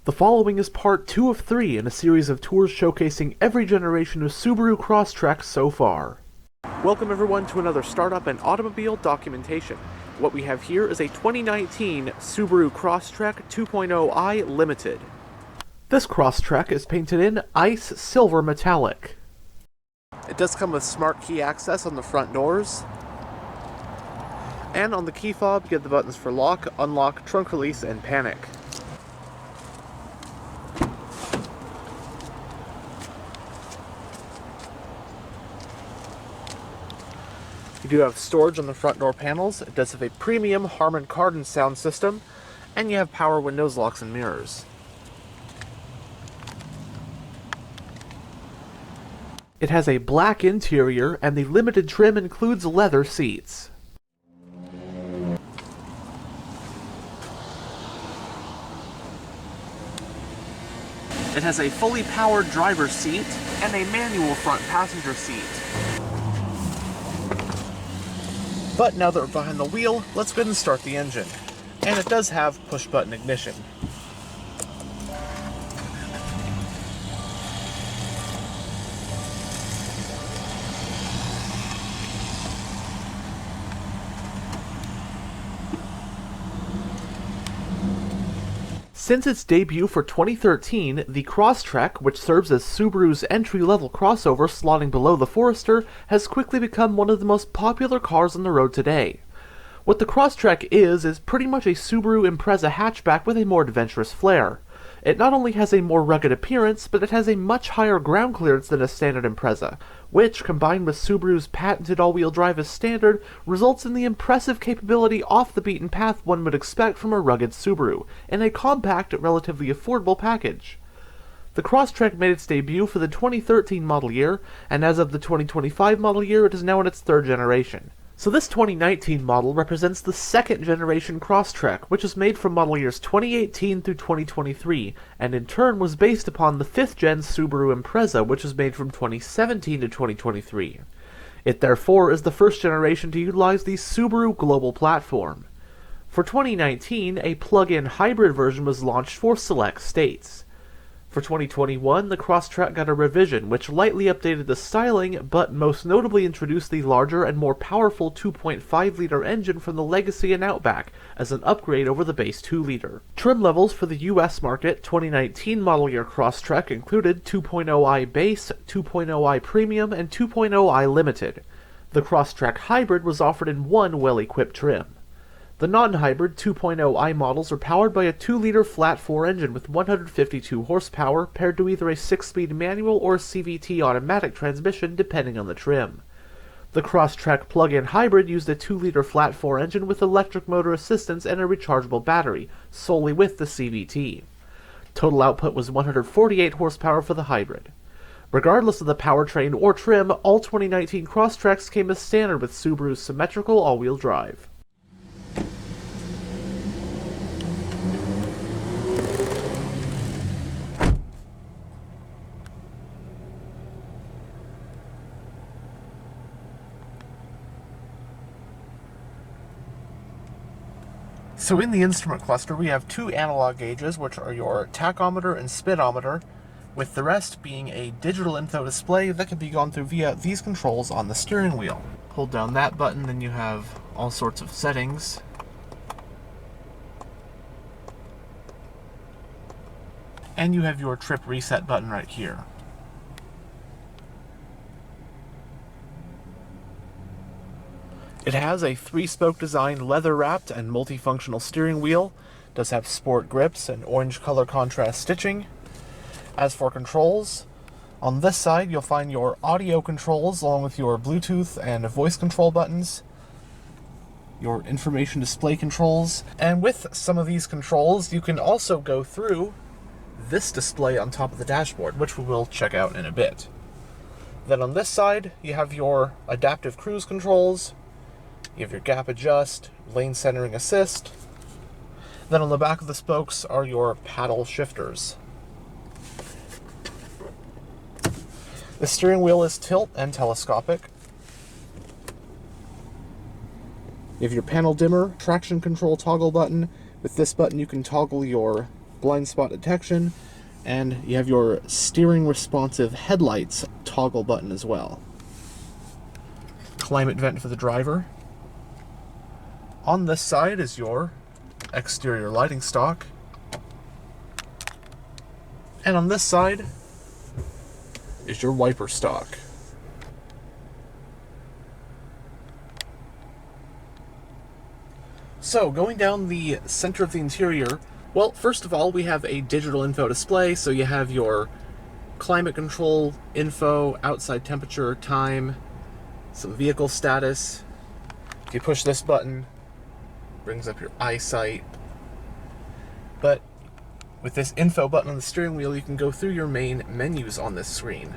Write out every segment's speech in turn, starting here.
The following is part 2 of 3 in a series of tours showcasing every generation of Subaru Crosstrek so far. Welcome everyone to another startup and automobile documentation. What we have here is a 2019 Subaru Crosstrek 2.0i Limited. This Crosstrek is painted in ice silver metallic. It does come with smart key access on the front doors. And on the key fob you get the buttons for lock, unlock, trunk release, and panic. You do have storage on the front door panels. It does have a premium Harman Kardon sound system, and you have power windows, locks, and mirrors. It has a black interior, and the limited trim includes leather seats. It has a fully powered driver's seat and a manual front passenger seat. But now that we're behind the wheel, let's go ahead and start the engine. And it does have push-button ignition. Since its debut for 2013, the Crosstrek, which serves as Subaru's entry-level crossover slotting below the Forester, has quickly become one of the most popular cars on the road today. What the Crosstrek is pretty much a Subaru Impreza hatchback with a more adventurous flair. It not only has a more rugged appearance, but it has a much higher ground clearance than a standard Impreza, which, combined with Subaru's patented all-wheel drive as standard, results in the impressive capability off the beaten path one would expect from a rugged Subaru, in a compact, relatively affordable package. The Crosstrek made its debut for the 2013 model year, and as of the 2025 model year it is now in its third generation. So this 2019 model represents the second generation Crosstrek, which was made from model years 2018 through 2023, and in turn was based upon the 5th gen Subaru Impreza, which was made from 2017 to 2023. It therefore is the first generation to utilize the Subaru global platform. For 2019, a plug-in hybrid version was launched for select states. For 2021, the Crosstrek got a revision which lightly updated the styling, but most notably introduced the larger and more powerful 2.5-liter engine from the Legacy and Outback as an upgrade over the base 2-liter. Trim levels for the US market 2019 model year Crosstrek included 2.0i Base, 2.0i Premium, and 2.0i Limited. The Crosstrek Hybrid was offered in one well-equipped trim. The non-hybrid 2.0i models are powered by a 2-liter flat-4 engine with 152 horsepower paired to either a 6-speed manual or a CVT automatic transmission depending on the trim. The Crosstrek plug-in hybrid used a 2-liter flat-4 engine with electric motor assistance and a rechargeable battery, solely with the CVT. Total output was 148 horsepower for the hybrid. Regardless of the powertrain or trim, all 2019 Crosstreks came as standard with Subaru's symmetrical all-wheel drive. So in the instrument cluster we have two analog gauges, which are your tachometer and speedometer, with the rest being a digital info display that can be gone through via these controls on the steering wheel. Hold down that button, then you have all sorts of settings. And you have your trip reset button right here. It has a 3-spoke design, leather-wrapped and multifunctional steering wheel. It does have sport grips and orange color contrast stitching. As for controls, on this side you'll find your audio controls along with your Bluetooth and voice control buttons, your information display controls, and with some of these controls you can also go through this display on top of the dashboard, which we will check out in a bit. Then on this side you have your adaptive cruise controls. You have your gap adjust, lane centering assist. Then on the back of the spokes are your paddle shifters. The steering wheel is tilt and telescopic. You have your panel dimmer, traction control toggle button. With this button you can toggle your blind spot detection, and you have your steering responsive headlights toggle button as well. Climate vent for the driver. On this side is your exterior lighting stock. And on this side is your wiper stock. So, going down the center of the interior, well, first of all, we have a digital info display, so you have your climate control info, outside temperature, time, some vehicle status. If you push this button, it brings up your eyesight. But with this info button on the steering wheel, you can go through your main menus on this screen.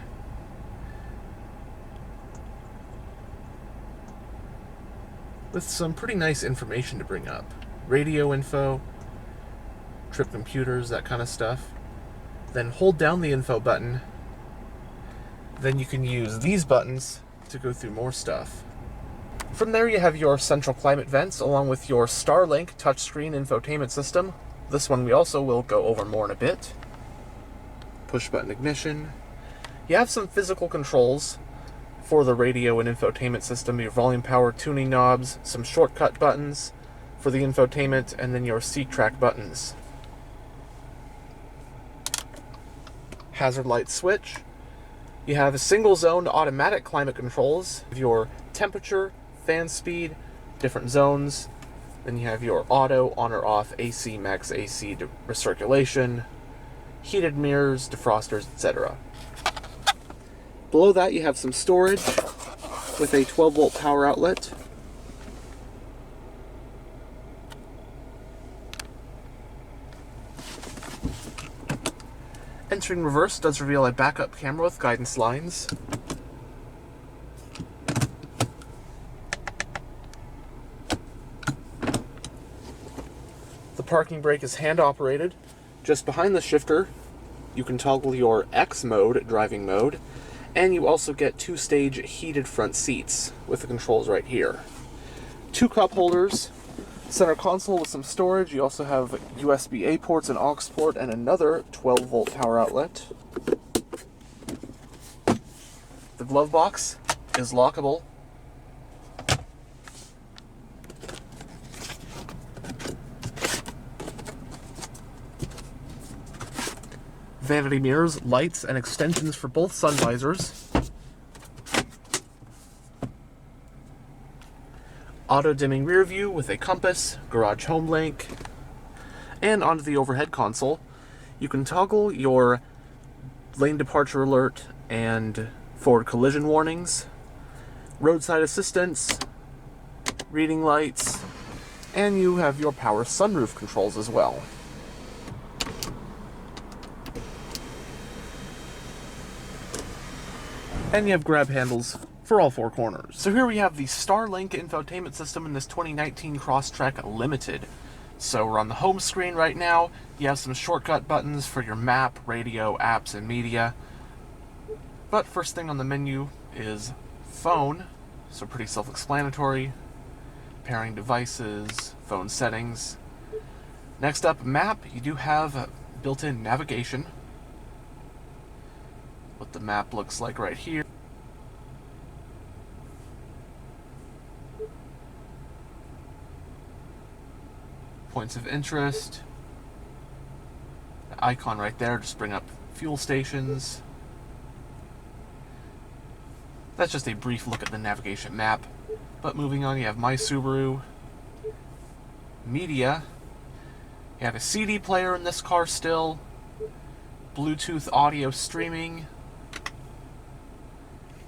With some pretty nice information to bring up. Radio info, trip computers, that kind of stuff. Then hold down the info button. Then you can use these buttons to go through more stuff. From there you have your central climate vents along with your Starlink touchscreen infotainment system. This one we also will go over more in a bit. Push button ignition. You have some physical controls for the radio and infotainment system, your volume power tuning knobs, some shortcut buttons for the infotainment, and then your C-track buttons. Hazard light switch. You have a single-zoned automatic climate controls, your temperature, fan speed, different zones. Then you have your auto, on or off, AC, max AC, recirculation, heated mirrors, defrosters, etc. Below that you have some storage with a 12-volt power outlet. Entering reverse does reveal a backup camera with guidance lines. The parking brake is hand operated. Just behind the shifter, you can toggle your X mode, driving mode, and you also get 2-stage heated front seats with the controls right here. 2 cup holders, center console with some storage. You also have USB-A ports, an aux port, and another 12-volt power outlet. The glove box is lockable. Vanity mirrors, lights, and extensions for both sun visors. Auto-dimming rear view with a compass, garage home link, and onto the overhead console, you can toggle your lane departure alert and forward collision warnings, roadside assistance, reading lights, and you have your power sunroof controls as well. And you have grab handles for all 4 corners. So here we have the Starlink infotainment system in this 2019 Crosstrek Limited. So we're on the home screen right now. You have some shortcut buttons for your map, radio, apps, and media. But first thing on the menu is phone, so pretty self-explanatory. Pairing devices, phone settings. Next up, map. You do have built-in navigation. What the map looks like right here. Points of interest. The icon right there, just bring up fuel stations. That's just a brief look at the navigation map. But moving on, you have My Subaru. Media. You have a CD player in this car still. Bluetooth audio streaming.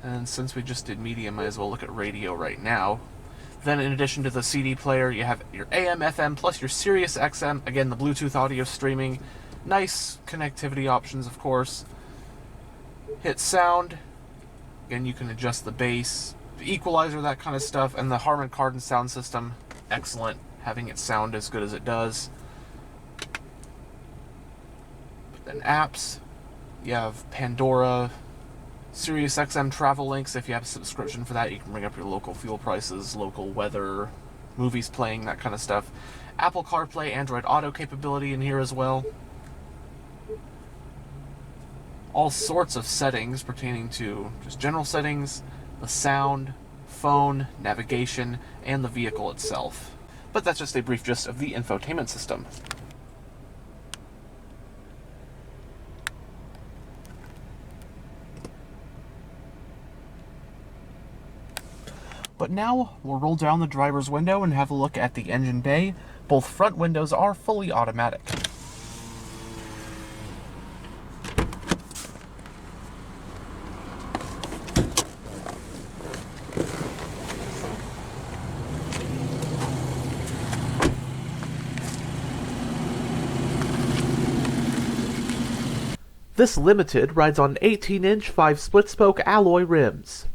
And since we just did media, might as well look at radio right now. Then in addition to the CD player, you have your AM, FM, plus your Sirius XM. Again, the Bluetooth audio streaming. Nice connectivity options, of course. Hit sound. Again, you can adjust the bass, the equalizer, that kind of stuff. And the Harman Kardon sound system, excellent. Having it sound as good as it does. But then apps. You have Pandora, Sirius XM travel links. If you have a subscription for that, you can bring up your local fuel prices, local weather, movies playing, that kind of stuff. Apple CarPlay, Android Auto capability in here as well. all sorts of settings pertaining to just general settings, the sound, phone, navigation, and the vehicle itself. But that's just a brief gist of the infotainment system. But now we'll roll down the driver's window and have a look at the engine bay. Both front windows are fully automatic. This Limited rides on 18-inch 5 split-spoke alloy rims.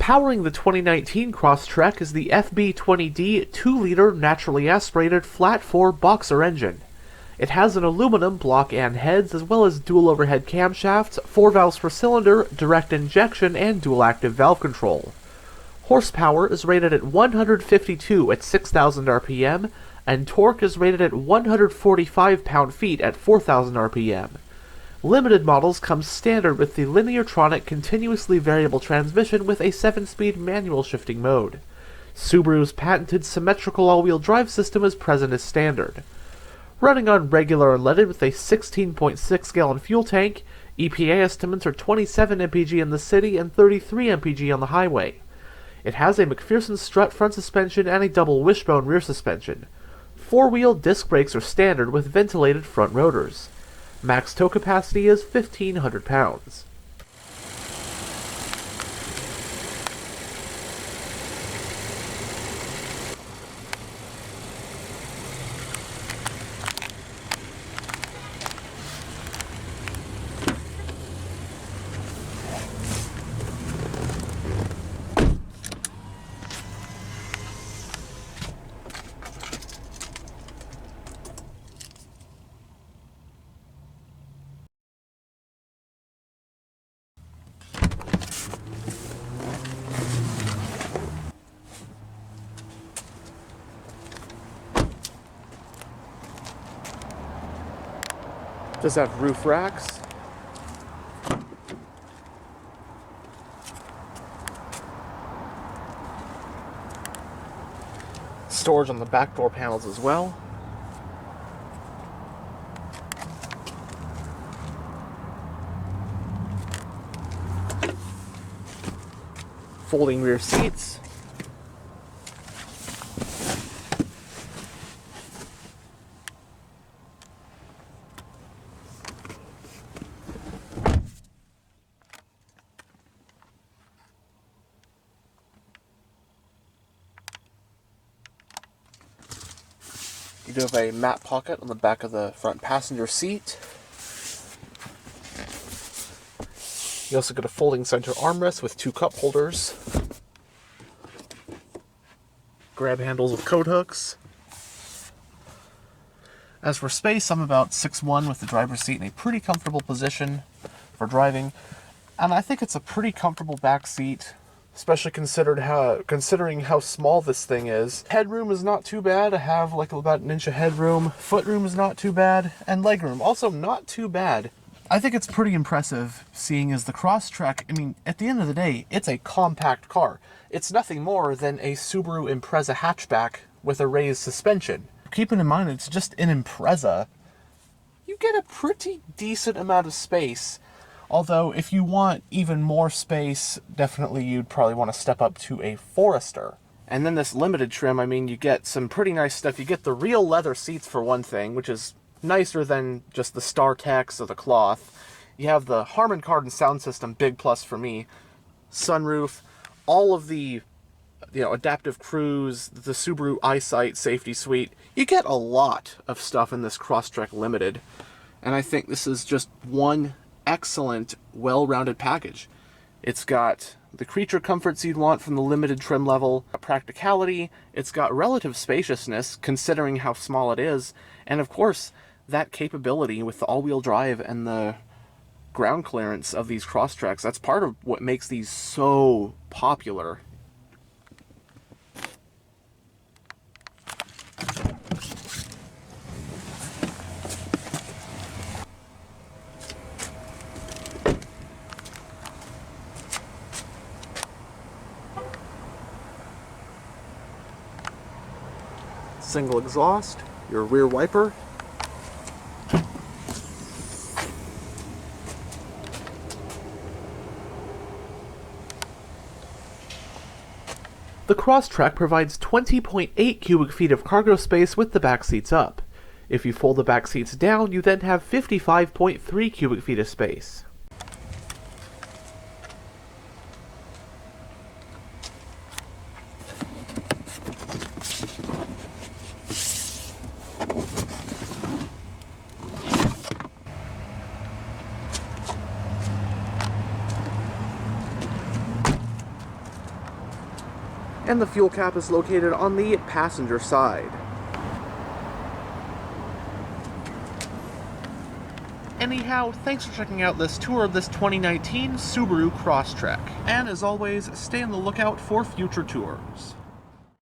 Powering the 2019 Crosstrek is the FB20D 2-liter naturally aspirated flat-4 boxer engine. It has an aluminum block and heads, as well as dual overhead camshafts, 4 valves per cylinder, direct injection, and dual active valve control. Horsepower is rated at 152 at 6,000 RPM, and torque is rated at 145 pound-feet at 4,000 RPM. Limited models come standard with the Lineartronic continuously variable transmission with a 7-speed manual shifting mode. Subaru's patented symmetrical all-wheel drive system is present as standard. Running on regular unleaded with a 16.6-gallon fuel tank, EPA estimates are 27 mpg in the city and 33 mpg on the highway. It has a McPherson strut front suspension and a double wishbone rear suspension. 4-wheel disc brakes are standard with ventilated front rotors. Max tow capacity is 1,500 pounds. Does have roof racks. Storage on the back door panels as well. Folding rear seats. You do have a mat pocket on the back of the front passenger seat. You also get a folding center armrest with 2 cup holders. Grab handles with coat hooks. As for space, I'm about 6'1" with the driver's seat in a pretty comfortable position for driving. And I think it's a pretty comfortable back seat, especially considering how small this thing is. Headroom is not too bad. I have like about an inch of headroom. Footroom is not too bad. And legroom also not too bad. I think it's pretty impressive, seeing as the Crosstrek, I mean, at the end of the day, it's a compact car. It's nothing more than a Subaru Impreza hatchback with a raised suspension. Keeping in mind it's just an Impreza, you get a pretty decent amount of space. Although, if you want even more space, definitely you'd probably want to step up to a Forester. And then this limited trim, I mean, you get some pretty nice stuff. You get the real leather seats for one thing, which is nicer than just the StarTex or the cloth. You have the Harman Kardon sound system, big plus for me. Sunroof, all of the adaptive cruise, the Subaru EyeSight safety suite. You get a lot of stuff in this Crosstrek Limited. And I think this is just one excellent, well-rounded package. It's got the creature comforts you'd want from the limited trim level, practicality, it's got relative spaciousness considering how small it is, and of course, that capability with the all-wheel drive and the ground clearance of these Crosstreks. That's part of what makes these so popular. Single exhaust, your rear wiper. The Crosstrek provides 20.8 cubic feet of cargo space with the back seats up. If you fold the back seats down, you then have 55.3 cubic feet of space. And the fuel cap is located on the passenger side. Anyhow, thanks for checking out this tour of this 2019 Subaru Crosstrek. And as always, stay on the lookout for future tours.